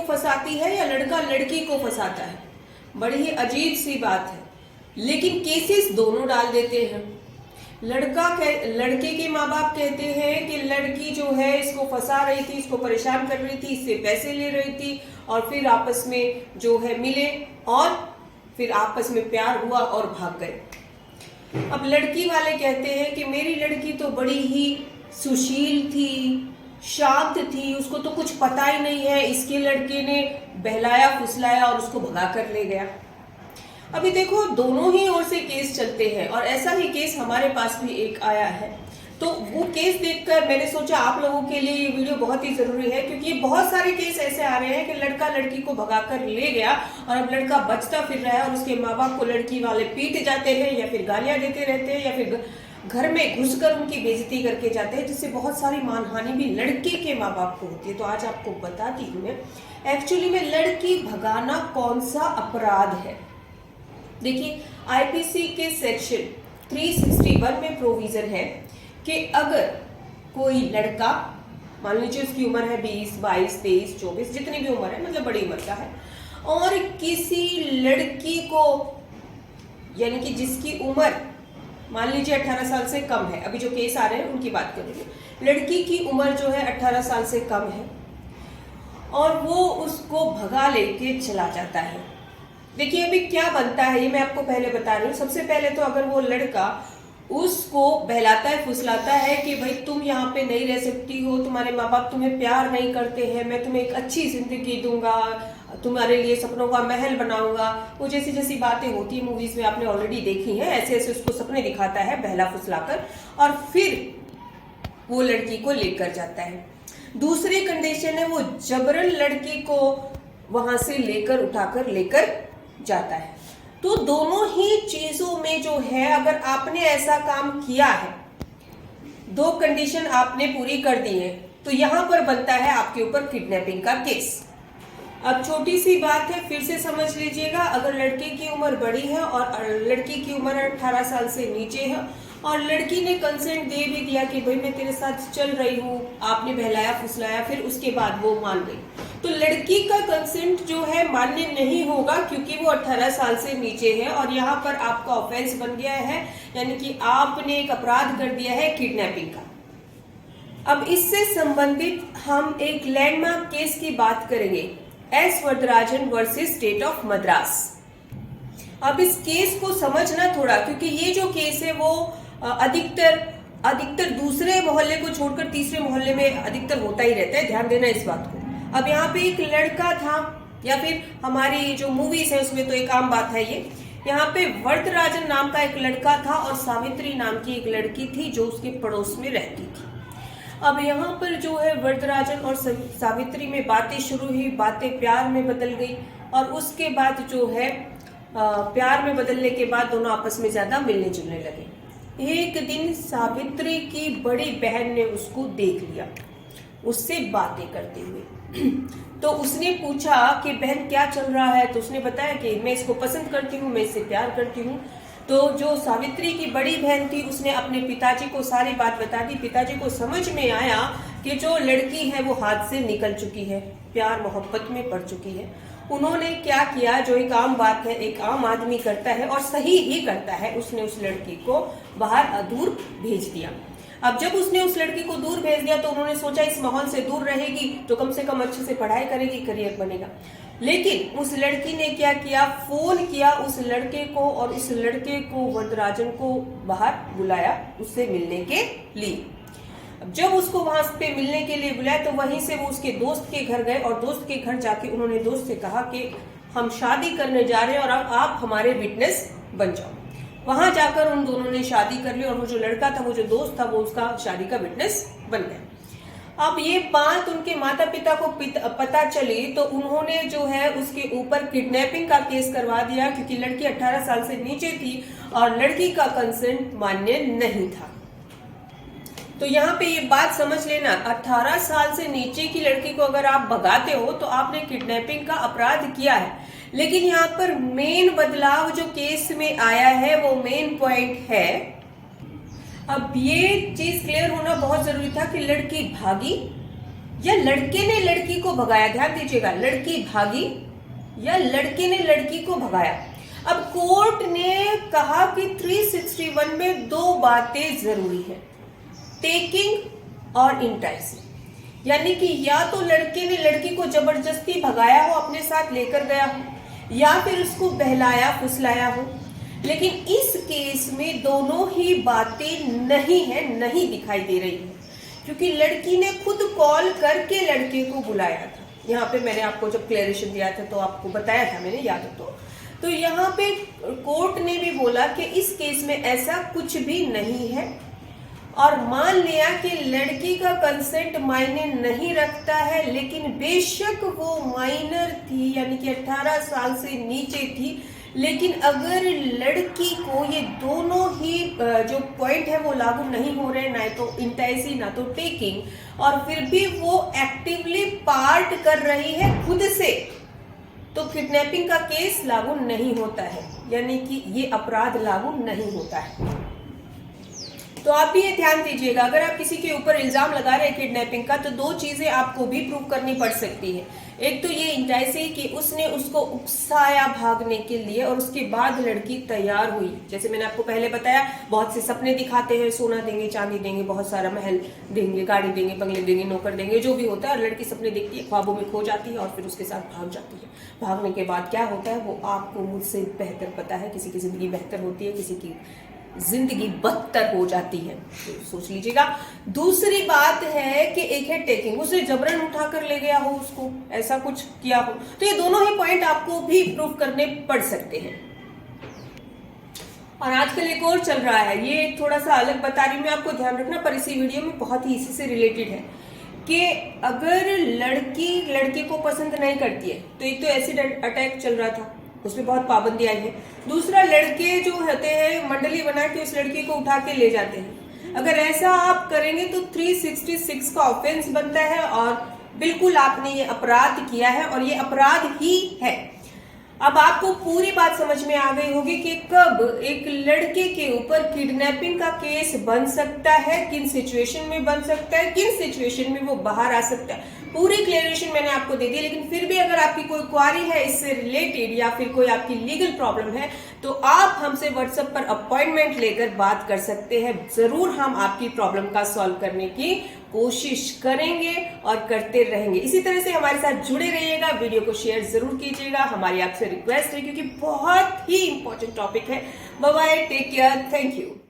फंसाती है या लड़का लड़की को फंसाता है? बड़ी ही अजीब सी बात है, लेकिन केसेस दोनों डाल देते हैं। लड़के के माँ बाप कहते हैं कि लड़की जो है इसको फंसा रही थी, इसको परेशान कर रही थी, इससे पैसे ले रही थी, और फिर आपस में जो है मिले और फिर आपस में प्यार हुआ और भाग गए। अब लड़की वाले कहते हैं कि मेरी लड़की तो बड़ी ही सुशील थी, शांत थी, उसको तो कुछ पता ही नहीं है, इसके लड़के ने बहलाया फुसलाया और उसको भगा कर ले गया। अभी देखो, दोनों ही ओर से केस चलते हैं और ऐसा ही केस हमारे पास भी एक आया है। तो वो केस देखकर मैंने सोचा आप लोगों के लिए ये वीडियो बहुत ही जरूरी है, क्योंकि बहुत सारे केस ऐसे आ रहे हैं कि लड़का लड़की को भगाकर ले गया और अब लड़का बचता फिर रहा है और उसके माँ बाप को लड़की वाले पीट जाते हैं या फिर गालियां देते रहते हैं या फिर घर में घुसकर उनकी बेइज्जती करके जाते हैं, जिससे बहुत सारी मानहानि भी लड़के के माँ बाप को होती है। तो आज आपको बताती हूँ मैं एक्चुअली में लड़की भगाना कौन सा अपराध है। देखिए, आईपीसी के सेक्शन 361 में प्रोविजन है कि अगर कोई लड़का, मान लीजिए उसकी उम्र है 20, 22, 23, 24, जितनी भी उम्र है, मतलब बड़ी उम्र का है, और किसी लड़की को, यानी कि जिसकी उम्र मान लीजिए 18 साल से कम है, अभी जो केस आ रहे हैं उनकी बात करेंगे, लड़की की उम्र जो है 18 साल से कम है और वो उसको भगा लेके चला जाता है। देखिए, अभी क्या बनता है ये मैं आपको पहले बता रही हूँ। सबसे पहले तो अगर वो लड़का उसको बहलाता है, फुसलाता है कि भाई तुम यहाँ पे नहीं रह सकती हो, तुम्हारे माँ बाप तुम्हें प्यार नहीं करते हैं, मैं तुम्हें एक अच्छी जिंदगी दूंगा, तुम्हारे लिए सपनों का महल बनाऊंगा, वो जैसी जैसी बातें होती है मूवीज में आपने ऑलरेडी देखी हैं, ऐसे ऐसे उसको सपने दिखाता है बहला फुसलाकर और फिर वो लड़की को लेकर जाता है। दूसरी कंडीशन है वो जबरन लड़की को वहां से लेकर उठाकर लेकर जाता है। तो दोनों ही चीजों में जो है, अगर आपने ऐसा काम किया है, दो कंडीशन आपने पूरी कर दी है, तो यहां पर बनता है आपके ऊपर किडनैपिंग का केस। अब छोटी सी बात है, फिर से समझ लीजिएगा, अगर लड़के की उम्र बड़ी है और लड़की की उम्र 18 साल से नीचे है और लड़की ने कंसेंट दे भी दिया कि भाई मैं तेरे साथ चल रही हूँ, आपने बहलाया फुसलाया, फिर उसके बाद वो मान गई, तो लड़की का कंसेंट जो है मान्य नहीं होगा, क्योंकि वो 18 साल से नीचे है और यहाँ पर आपका ऑफेंस बन गया है, यानी कि आपने एक अपराध कर दिया है किडनैपिंग का। अब इससे संबंधित हम एक लैंडमार्क केस की बात करेंगे, S Varadarajan versus state of Madras. अब इस केस को समझना थोड़ा, क्योंकि ये जो केस है वो अधिकतर दूसरे मोहल्ले को छोड़कर तीसरे मोहल्ले में अधिकतर होता ही रहता है, ध्यान देना इस बात को। अब यहाँ पे एक लड़का था, या फिर हमारी जो मूवीज है उसमें तो एक आम बात है ये, यहाँ पे वरदराजन नाम का एक लड़का था और सावित्री नाम की एक लड़की थी जो उसके पड़ोस में रहती थी। अब यहाँ पर जो है वरदराजन और सावित्री में बातें शुरू हुई, बातें प्यार में बदल गई और उसके बाद जो है प्यार में बदलने के बाद दोनों आपस में ज्यादा मिलने जुलने लगे। एक दिन सावित्री की बड़ी बहन ने उसको देख लिया उससे बातें करते हुए तो उसने पूछा कि बहन क्या चल रहा है, तो उसने बताया कि मैं इसको पसंद करती हूँ, मैं इससे प्यार करती हूँ। तो जो सावित्री की बड़ी बहन थी उसने अपने पिताजी को सारी बात बता दी। पिताजी को समझ में आया कि जो लड़की है वो हाथ से निकल चुकी है, प्यार मोहब्बत में पड़ चुकी है। उन्होंने क्या किया, जो एक आम बात है, एक आम आदमी करता है और सही ही करता है, उसने उस लड़की को बाहर दूर भेज दिया। अब जब उसने उस लड़की को दूर भेज दिया तो उन्होंने सोचा इस माहौल से दूर रहेगी तो कम से कम अच्छे से पढ़ाई करेगी, करियर बनेगा। लेकिन उस लड़की ने क्या किया, फोन किया उस लड़के को और उस लड़के को वरदराजन को बाहर बुलाया उससे मिलने के लिए। अब जब उसको वहां पे मिलने के लिए बुलाया तो वहीं से वो उसके दोस्त के घर गए और दोस्त के घर जाके उन्होंने दोस्त से कहा कि हम शादी करने जा रहे हैं और अब आप हमारे विटनेस बन जाओ। वहां जाकर उन दोनों ने शादी कर ली और वो जो लड़का था, वो जो दोस्त था, वो उसका शादी का विटनेस बन गया। अब ये बात उनके माता पिता को पता चली तो उन्होंने जो है उसके ऊपर किडनैपिंग का केस करवा दिया, क्योंकि लड़की 18 साल से नीचे थी और लड़की का कंसेंट मान्य नहीं था। तो यहाँ पे ये बात समझ लेना, 18 साल से नीचे की लड़की को अगर आप भगाते हो तो आपने किडनैपिंग का अपराध किया है। लेकिन यहाँ पर मेन बदलाव जो केस में आया है वो मेन पॉइंट है, अब ये चीज क्लियर होना बहुत जरूरी था कि लड़की भागी या लड़के ने लड़की को भगाया। ध्यान दीजिएगा, लड़की भागी या लड़के ने लड़की को भगाया। अब कोर्ट ने कहा कि 361 में दो बातें जरूरी है, टेकिंग और इंटाइसिंग। यानी कि या तो लड़के ने लड़की को जबरदस्ती भगाया हो, अपने साथ लेकर गया हो, या फिर उसको बहलाया फुसलाया हो। लेकिन इस केस में दोनों ही बातें नहीं है, नहीं दिखाई दे रही है, क्योंकि लड़की ने खुद कॉल करके लड़के को बुलाया था। यहाँ पे मैंने आपको जब क्लेरिफिकेशन दिया था तो आपको बताया था मैंने, याद हो तो यहाँ पे कोर्ट ने भी बोला कि इस केस में ऐसा कुछ भी नहीं है, और मान लिया कि लड़की का कंसेंट मायने नहीं रखता है, लेकिन बेशक वो माइनर थी, यानी कि 18 साल से नीचे थी, लेकिन अगर लड़की को ये दोनों ही जो पॉइंट है वो लागू नहीं हो रहे, ना तो इंटाइसी ना तो टेकिंग, और फिर भी वो एक्टिवली पार्ट कर रही है खुद से, तो किडनैपिंग का केस लागू नहीं होता है, यानी कि ये अपराध लागू नहीं होता है। तो आप भी ये ध्यान दीजिएगा, अगर आप किसी के ऊपर इल्जाम लगा रहे हैं किडनैपिंग का, तो दो चीजें आपको भी प्रूव करनी पड़ सकती है। एक तो ये इंटाइसी कि उसने उसको उकसाया भागने के लिए, और उसके बाद लड़की तैयार हुई। जैसे मैंने आपको पहले बताया, बहुत से सपने दिखाते हैं, सोना देंगे, चांदी देंगे, बहुत सारा महल देंगे, गाड़ी देंगे, बंगले देंगे, नौकर देंगे, जो भी होता है, और लड़की सपने देखती है, ख्वाबों में खो जाती है और फिर उसके साथ भाग जाती है। भागने के बाद क्या होता है वो आपको मुझसे बेहतर पता है। किसी की जिंदगी बेहतर होती है, किसी की जिंदगी बदतर हो जाती है, तो सोच लीजिएगा। दूसरी बात है कि एक है टेकिंग, उसे जबरन उठाकर ले गया हो, उसको ऐसा कुछ किया हो, तो ये दोनों ही पॉइंट आपको भी प्रूव करने पड़ सकते हैं। और आजकल एक और चल रहा है, ये थोड़ा सा अलग बता रही हूं मैं आपको, ध्यान रखना, पर इसी वीडियो में बहुत ही इसी से रिलेटेड है कि अगर लड़की लड़के को पसंद नहीं करती है, तो एक तो एसिड अटैक चल रहा था, उसमें बहुत पाबंदी आई है। दूसरा, लड़के जो होते हैं मंडली बना के उस लड़की को उठा के ले जाते हैं। अगर ऐसा आप करेंगे तो 366 का ऑफेंस बनता है, और बिल्कुल आपने ये अपराध किया है, और ये अपराध ही है। अब आपको पूरी बात समझ में आ गई होगी कि कब एक लड़के के ऊपर किडनैपिंग का केस बन सकता है, किन सिचुएशन में बन सकता है, किन सिचुएशन में वो बाहर आ सकता है। पूरी क्लियरेशन मैंने आपको दे दी। लेकिन फिर भी अगर आपकी कोई क्वारी है इससे रिलेटेड, या फिर कोई आपकी लीगल प्रॉब्लम है, तो आप हमसे व्हाट्सएप पर अपॉइंटमेंट लेकर बात कर सकते हैं। जरूर हम आपकी प्रॉब्लम का सॉल्व करने की कोशिश करेंगे और करते रहेंगे। इसी तरह से हमारे साथ जुड़े रहिएगा, वीडियो को शेयर जरूर कीजिएगा, हमारी आपसे रिक्वेस्ट है, क्योंकि बहुत ही इंपॉर्टेंट टॉपिक है। Bye bye, take care, thank you.